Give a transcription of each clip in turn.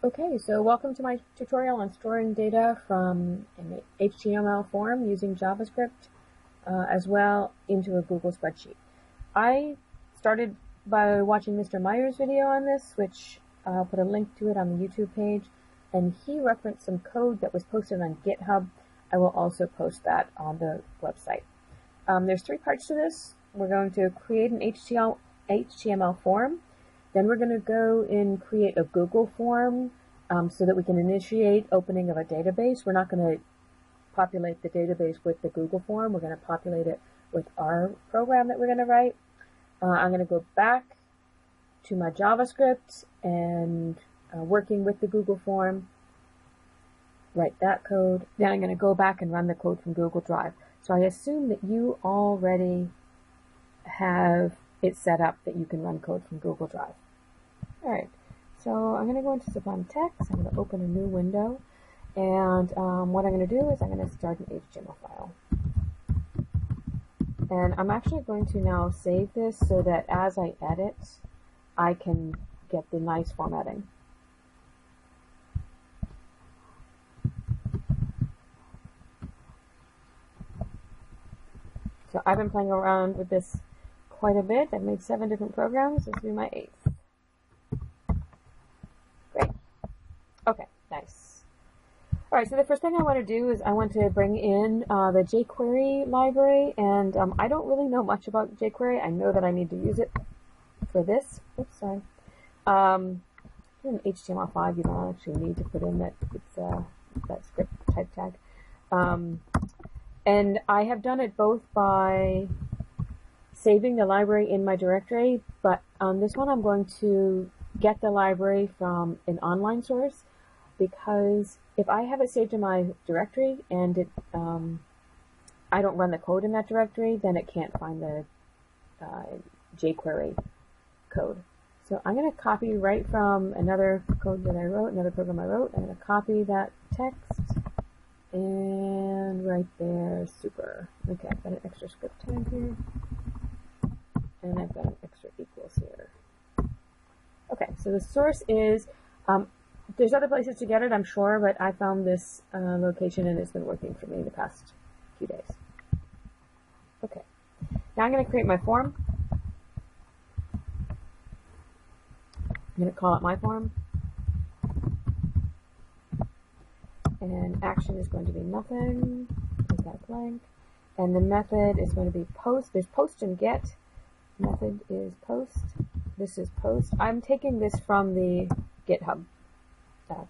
Okay, so welcome to my tutorial on storing data from an HTML form using JavaScript as well into a Google Spreadsheet. I started by watching Mr. Meyer's video on this, which I'll put a link to it on the YouTube page, and he referenced some code that was posted on GitHub. I will also post that on the website. There's three parts to this. We're going to create an HTML form. Then we're going to go and create a Google form so that we can initiate opening of a database. We're not going to populate the database with the Google form. We're going to populate it with our program that we're going to write. I'm going to go back to my JavaScript and working with the Google form, write that code. Then I'm going to go back and run the code from Google Drive. So I assume that you already have it set up that you can run code from Google Drive. All right, so I'm going to go into Sublime Text. I'm going to open a new window, and what I'm going to do is I'm going to start an HTML file. And I'm actually going to now save this so that as I edit, I can get the nice formatting. So I've been playing around with this quite a bit. I've made 7 different programs. This will be my 8th. Great. Okay, nice. All right, so the first thing I want to do is I want to bring in the jQuery library, and I don't really know much about jQuery. I know that I need to use it for this. Oops, sorry. In HTML5, you don't actually need to put in that it's that script type tag. And I have done it both by saving the library in my directory, but on this one I'm going to get the library from an online source, because if I have it saved in my directory and it, I don't run the code in that directory, then it can't find the jQuery code. So I'm going to copy right from another code that I wrote, another program I wrote. I'm going to copy that text. And right there, super. Okay, I've got an extra script tag here. And I've got an extra equals here. Okay, so the source is, there's other places to get it, I'm sure, but I found this location and it's been working for me the past few days. Okay, now I'm going to create my form. I'm going to call it my form. And action is going to be nothing, make that blank. And the method is going to be post. There's post and get. Method is post. This is post. I'm taking this from the GitHub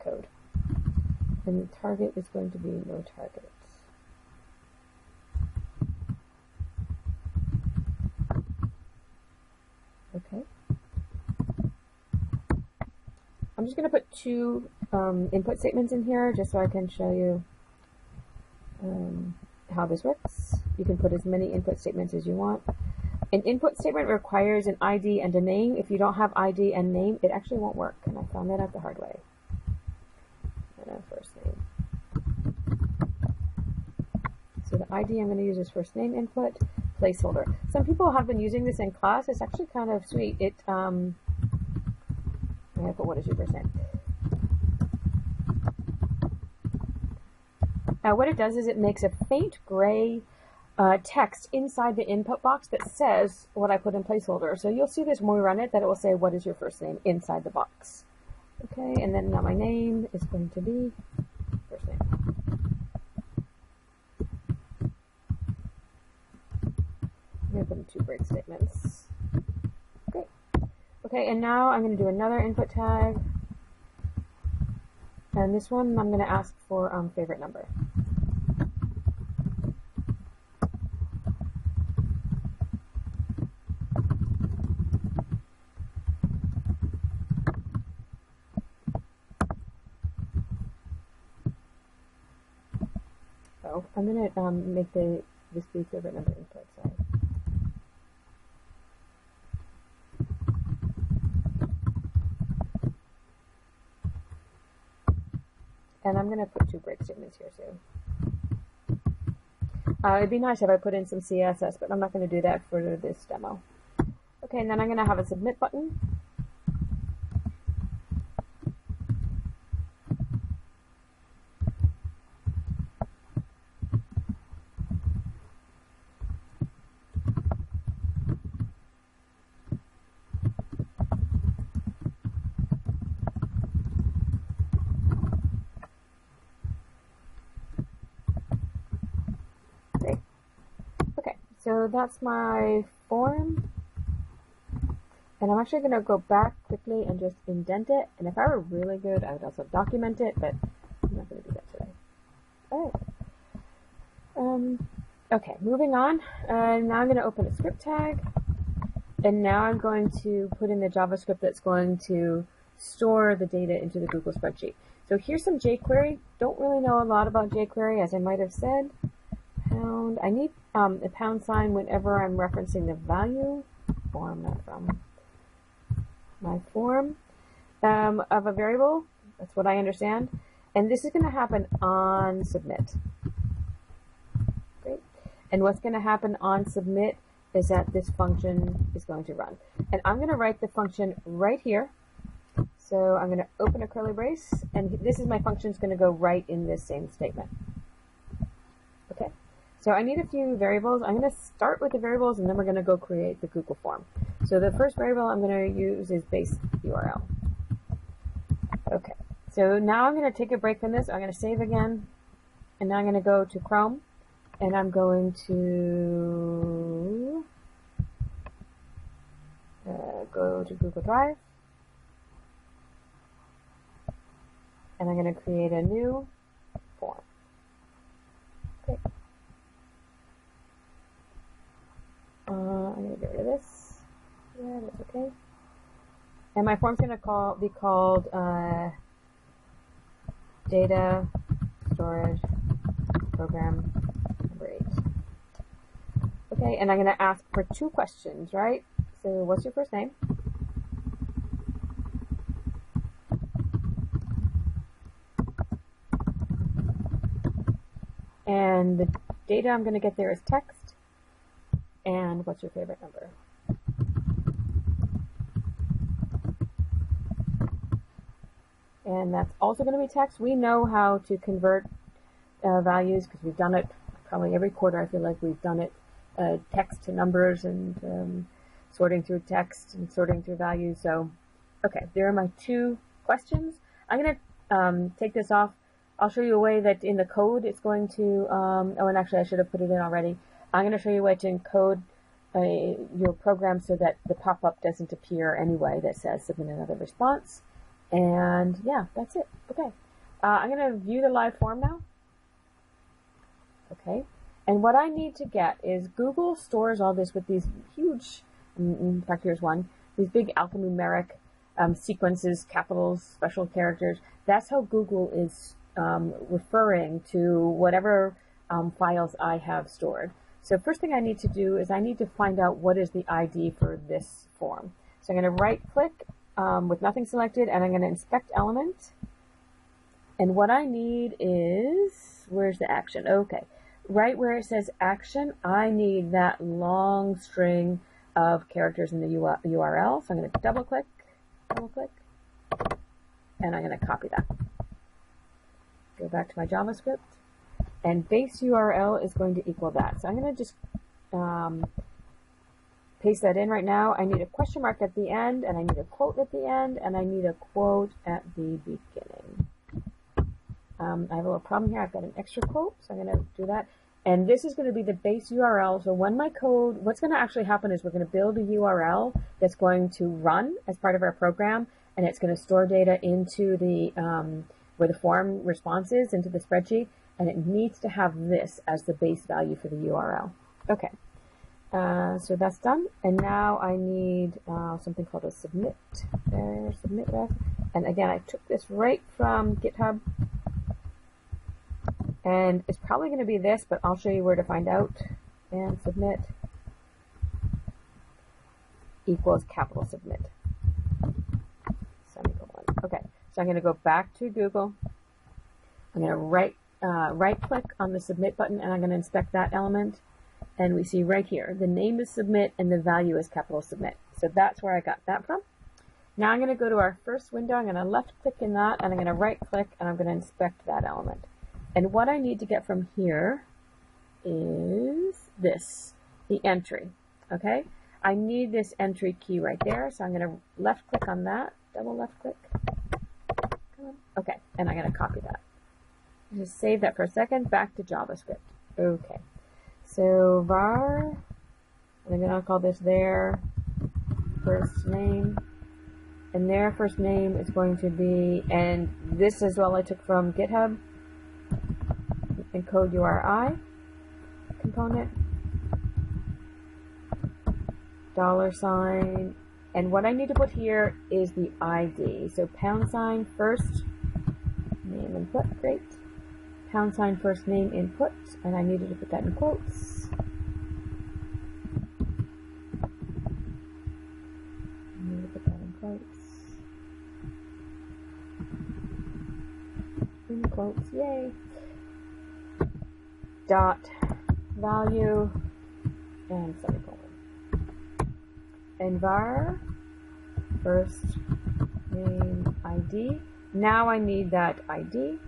code. And the target is going to be no targets. Okay. I'm just going to put 2 input statements in here just so I can show you how this works. You can put as many input statements as you want. An input statement requires an ID and a name. If you don't have ID and name, it actually won't work, and I found that out the hard way. And a first name. So the ID I'm going to use is first name input, placeholder. Some people have been using this in class. It's actually kind of sweet. It I'm going to put what is your first name. Now what it does is it makes a faint gray text inside the input box that says what I put in placeholder. So you'll see this when we run it, that it will say what is your first name inside the box. Okay, and then now my name is going to be first name. I'm going to put in 2 break statements. Great. Okay, and now I'm going to do another input tag. And this one I'm going to ask for favorite number. So I'm going to make this be favorite number input. Sorry. And I'm going to put 2 break statements here too. It'd be nice if I put in some CSS, but I'm not going to do that for this demo. Okay, and then I'm going to have a submit button. so that's my form. And I'm actually going to go back quickly and just indent it. And if I were really good, I would also document it, but I'm not going to do that today. All right. Okay, moving on. Now I'm going to open a script tag. And now I'm going to put in the JavaScript that's going to store the data into the Google Spreadsheet. So here's some jQuery. Don't really know a lot about jQuery, as I might have said. Pound. I need a pound sign whenever I'm referencing the value form, not from my form of a variable. That's what I understand. And this is going to happen on submit. Great. And what's going to happen on submit is that this function is going to run. And I'm going to write the function right here. So I'm going to open a curly brace, and this is my function is going to go right in this same statement. Okay. So I need a few variables. I'm going to start with the variables, and then we're going to go create the Google form. So the first variable I'm going to use is base URL. Okay. So now I'm going to take a break from this. I'm going to save again, and now I'm going to go to Chrome, and I'm going to go to Google Drive, and I'm going to create a new form. Okay. I'm going to get rid of this. Yeah, that's okay. And my form's going to be called Data Storage Program number 8. Okay, and I'm going to ask for 2 questions, right? So what's your first name? And the data I'm going to get there is text. And what's your favorite number? And that's also going to be text. We know how to convert values because we've done it probably every quarter. I feel like we've done it text to numbers and sorting through text and sorting through values. So, okay, there are my 2 questions. I'm going to take this off. I'll show you a way that in the code it's going to, oh, and actually I should have put it in already. I'm going to show you a way to encode your program so that the pop-up doesn't appear anyway that says submit another response. And yeah, that's it. Okay. I'm going to view the live form now. Okay. And what I need to get is Google stores all this with these huge, in fact, here's one, these big alphanumeric sequences, capitals, special characters. That's how Google is referring to whatever files I have stored. So first thing I need to do is I need to find out what is the ID for this form. So I'm going to right click with nothing selected, and I'm going to inspect element. And what I need is, where's the action? Okay, right where it says action, I need that long string of characters in the URL. So I'm going to double click, and I'm going to copy that. Go back to my JavaScript. And base URL is going to equal that. So I'm going to just paste that in right now. I need a question mark at the end, and I need a quote at the end, and I need a quote at the beginning. I have a little problem here. I've got an extra quote, so I'm going to do that. And this is going to be the base URL. So when my code, what's going to actually happen is we're going to build a URL that's going to run as part of our program, and it's going to store data into the where the form response is, into the spreadsheet. And it needs to have this as the base value for the URL. Okay, so that's done. And now I need something called a submit. There, submit ref. And again, I took this right from GitHub. And it's probably going to be this, but I'll show you where to find out. And submit equals capital submit. Semicolon. Okay, so I'm going to go back to Google. I'm going to right click on the submit button, and I'm going to inspect that element, and we see right here the name is submit and the value is capital submit. So that's where I got that from. Now I'm going to go to our first window. I'm going to left click in that, and I'm going to right click, and I'm going to inspect that element. And what I need to get from here is this, the entry. Okay, I need this entry key right there, so I'm going to left click on that, double left click. Okay, and I'm going to copy that. Just save that for a second, back to JavaScript. Okay, so var And I'm going to call this their first name. And their first name is going to be, and this as well I took from GitHub, encode URI component, $, and what I need to put here is the ID. So # first name input, great. # first name input, and I needed to put that in quotes. I need to put that in quotes. In quotes, yay. Dot value and semicolon. And var first name ID. Now I need that ID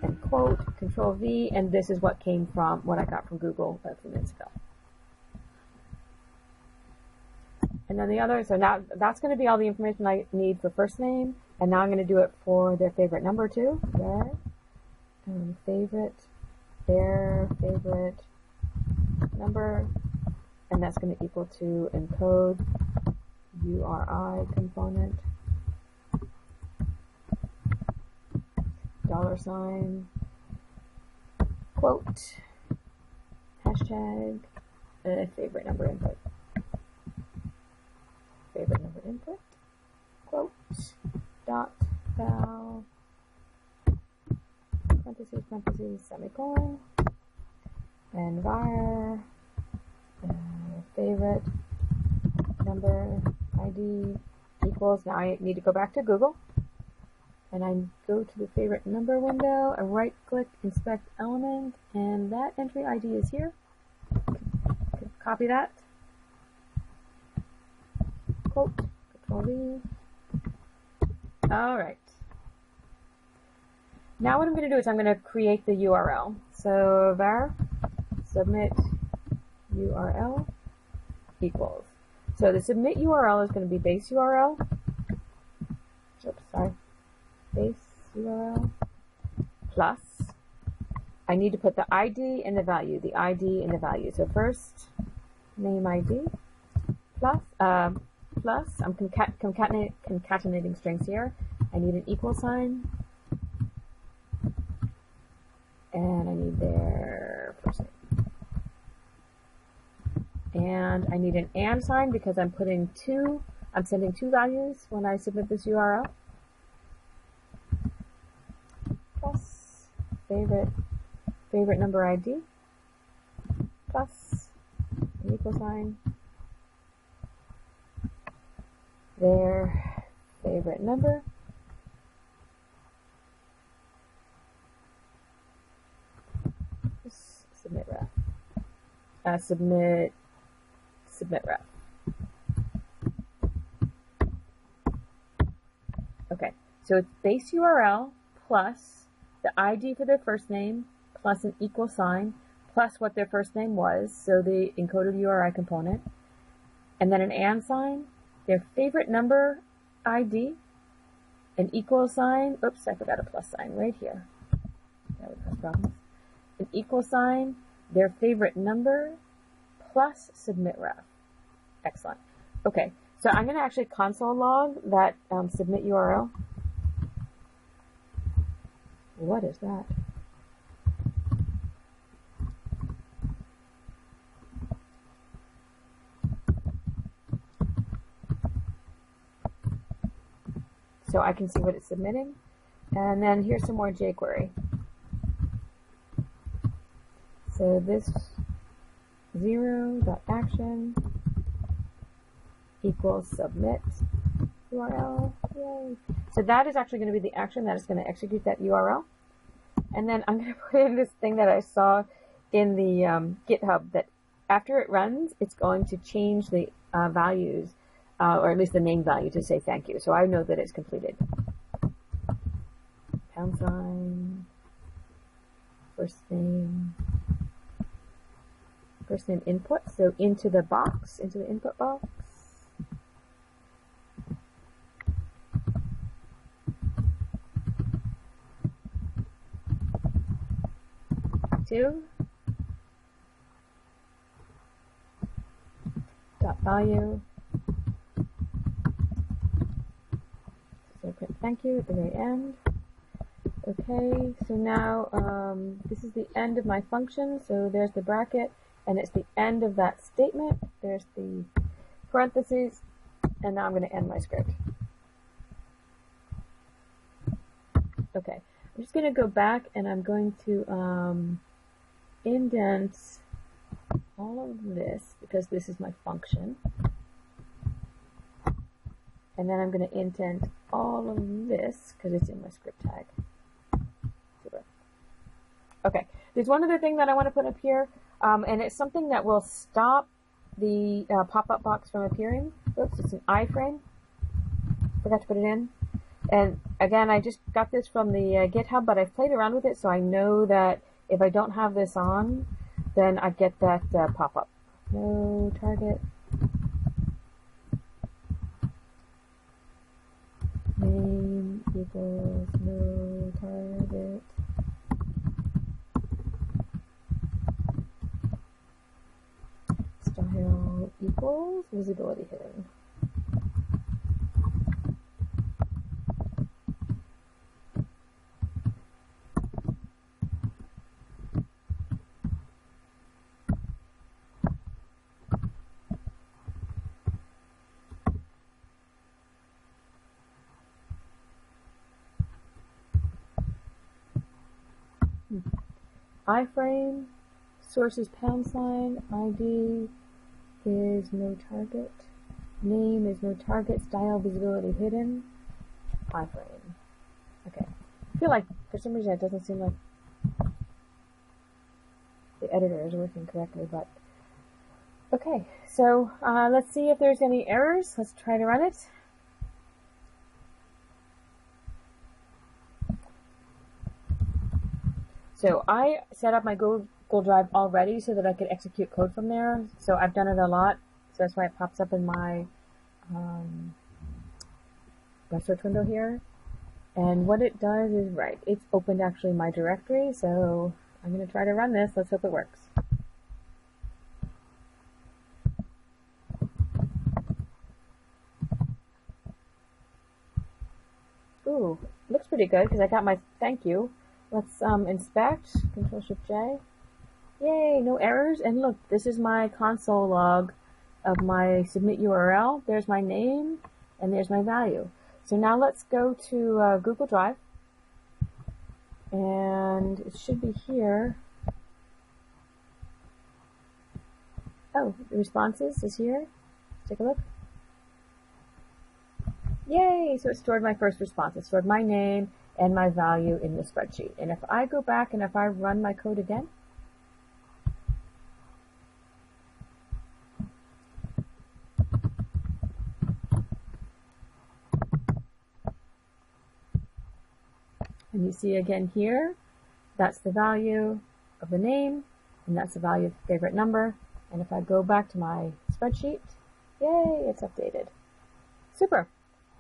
and quote, Control V, and this is what came from what I got from Google a few minutes ago. And then the other, so now that's going to be all the information I need for first name, and now I'm going to do it for their favorite number too. Their favorite number, and that's going to equal to encode URI component, $, quote, hashtag, favorite number input. Favorite number input, quote, dot, val, parentheses, semicolon, and var, favorite number ID equals, now I need to go back to Google, and I go to the favorite number window, I right click, inspect element, and that entry ID is here. Copy that. Quote, Control V. All right. Now what I'm going to do is I'm going to create the URL. So var submit URL equals. So the submit URL is going to be base URL. Oops, sorry. Base URL plus. I need to put the ID and the value. The ID and the value. So first name ID plus. Plus, I'm concatenating strings here. I need an equal sign, and I need their first name. And I need an and sign because I'm sending two values when I submit this URL. Plus favorite number ID plus an equal sign. Their favorite number submit ref. Submit ref. Okay, so it's base URL plus the ID for their first name plus an equal sign plus what their first name was, so the encoded URI component, and then an and sign. Their favorite number ID, an equal sign, oops, I forgot a plus sign right here. That would cause problems. An equal sign, their favorite number, plus submit ref. Excellent. Okay, so I'm going to actually console log that submit URL. What is that? So I can see what it's submitting. And then here's some more jQuery. So this 0.action equals submit URL. Yay. So that is actually going to be the action that is going to execute that URL. And then I'm going to put in this thing that I saw in the GitHub that after it runs, it's going to change the values, or at least the name value, to say thank you. So I know that it's completed. #, first name input. So into the box, into the input box. value. So print thank you at the very end. Okay, so now this is the end of my function, so there's the bracket, and it's the end of that statement. There's the parentheses, and now I'm going to end my script. Okay, I'm just going to go back, and I'm going to indent all of this, because this is my function. And then I'm going to indent all of this, because it's in my script tag. Okay, there's one other thing that I want to put up here, and it's something that will stop the pop-up box from appearing. Oops, it's an iframe. Forgot to put it in. And again, I just got this from the GitHub, but I've played around with it, so I know that if I don't have this on, then I get that pop-up. No target. Name equals no target. Style equals visibility hidden. iframe, source is £, ID is no target, name is no target, style visibility hidden, iframe. Okay, I feel like for some reason it doesn't seem like the editor is working correctly, but okay, so let's see if there's any errors. Let's try to run it. So I set up my Google Drive already so that I could execute code from there. So I've done it a lot. So that's why it pops up in my search window here. And what it does is, right, it's opened actually my directory. So I'm going to try to run this. Let's hope it works. Ooh, looks pretty good because I got my thank you. Let's inspect, Control-Shift-J. Yay, no errors. And look, this is my console log of my submit URL. There's my name, and there's my value. So now let's go to Google Drive. And it should be here. Oh, the responses is here. Let's take a look. Yay, so it stored my first response. It stored my name and my value in the spreadsheet. And if I go back and if I run my code again, and you see again here, that's the value of the name, and that's the value of the favorite number. And if I go back to my spreadsheet, yay, it's updated. Super.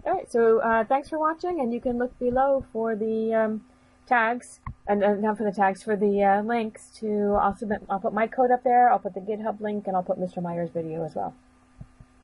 All right, so thanks for watching, and you can look below for the tags, and not for the tags, for the links to, I'll put my code up there, I'll put the GitHub link, and I'll put Mr. Meyer's video as well.